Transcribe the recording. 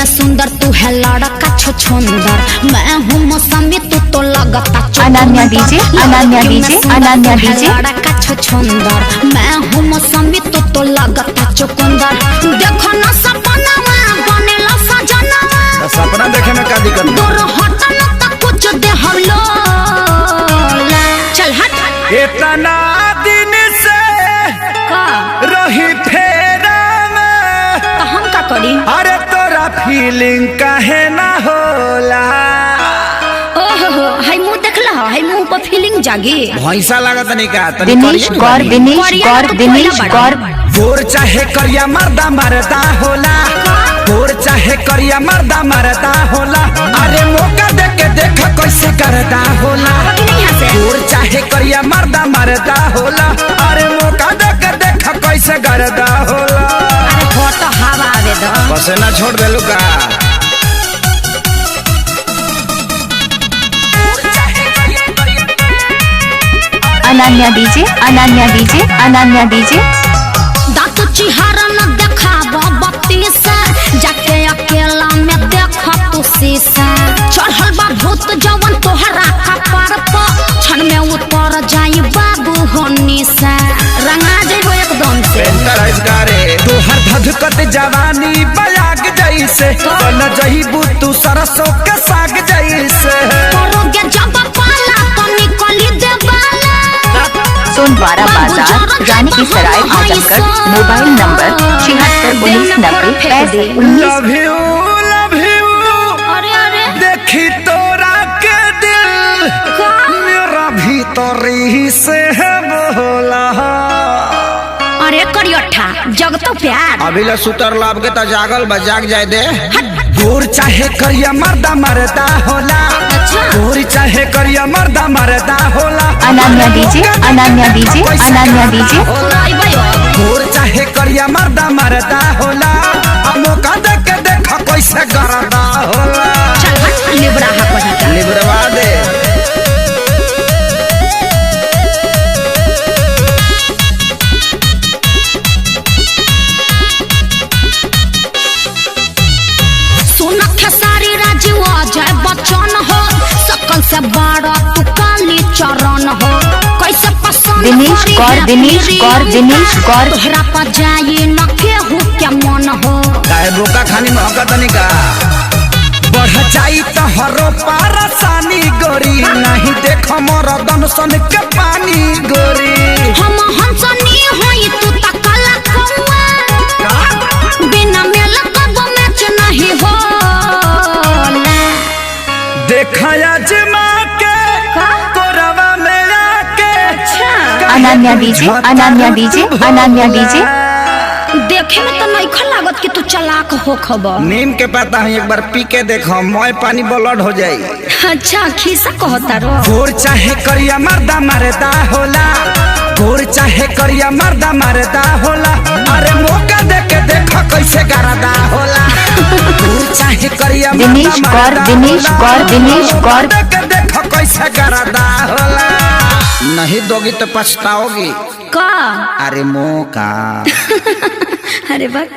में सुंदर तू है लड़का छछुंदर, मैं हूँ मौसमी तू तो लगता Ananya DJ, Ananya DJ, Ananya DJ. लड़का छछुंदर, मैं हूँ मौसमी तू तो लगता चुकंदर। देखो ना सपना बनेला सजना, सपना देखे में का दिक्कत दूर हट न त कुछ दे हम लोग। चल हट। इतना दिन से का रही फेरा में, तो हम का करी? अरे तोरा फीलिंग काहे ना होला? ओहो हाय मुंह देखला, हाय मुंह पर फीलिंग जागी। भैंसा लागत नहीं का? दिनेश गौर, दिनेश गौर, दिनेश गौर। गोर चाहे करिया मर्दा मरदा होला, गोर चाहे करिया मर्दा मरदा होला। अरे मौका दे के देख कैसे करदा होला। गोर चाहे करिया मर्दा मरदा होला, अरे मौका दे के देख कैसे करदा होला। अरे फोटो हवा आवे दो, बस ना छोड़ देलू का? Ananya DJ, Ananya DJ, Ananya DJ. दांत चिहारा न देखाब बत्ती से, जाके अकेला में देख तू शीशा। चढ़ल बा भूत जवन तोहरा कपार पर, क्षण में उतर जाई बाबू होनी से। रंगा जेबो एकदम से। तोहर धधकत जवानी बयाग जैसे, न जहीबू तू सरसों के साग जैसे। करोगे जब पाला तो निकली देवाला। सोनवारा बाजार, रानी की सराय, Azamgarh. Mobile number 76 19 90 65 19। Love you अरे अरे देखी तोरा के दिल मेरा भीतरी से है बोला। अरे करियठा जग तो प्यार। अभी ल सुतर लाभ के त जागल बा, जाग जाए दे। गोर चाहे करिया मर्दा मरदा होला, गोर चाहे करिया मर्दा मरदा होला। Ananya DJ, Ananya DJ, Ananya DJ. गोर चाहे करिया मर्दा मरदा होला, मौका दे के देख कैसे करदा होला। चल हट लिबड़ा हा कहीं का। लिबरवा दे। बच्चन हो सकल से बड़ा तू काली चरण हो। कैसे पसंद दिनेश गौर, दिनेश गौर, दिनेश गौर। तोहरा पर जाई न केहू के मन हो। काहे बोका खानी महका तनी का? बढ़ जाई तो हरो पारसानी गोरी, नहीं देख मोर दनसन के पानी गोरी। हम हंसनी होई तू त काला कौआ, बिना मेल कब मैच नहीं हो। देखया जमा के कोरवा में आके। Ananya DJ, Ananya DJ, Ananya DJ. देखे में तो नहीं खल लागत कि तू चालाक हो खबर। नीम के पता है, एक बार पी के देखो मोय पानी ब्लड हो जाई। अच्छा खीसा कहता रो। गोर चाहे करिया मर्दा मरदा होला, गोर चाहे करिया मर्दा मरदा होला। अरे मौका दे के देख कैसे करदा होला। गोर चाहे करिया दिनेश गौर, दिनेश गौर, दिनेश गौर। देख कैसे करदा होला। नहीं दोगी तो पछताओगी। का अरे मौका अरे बस।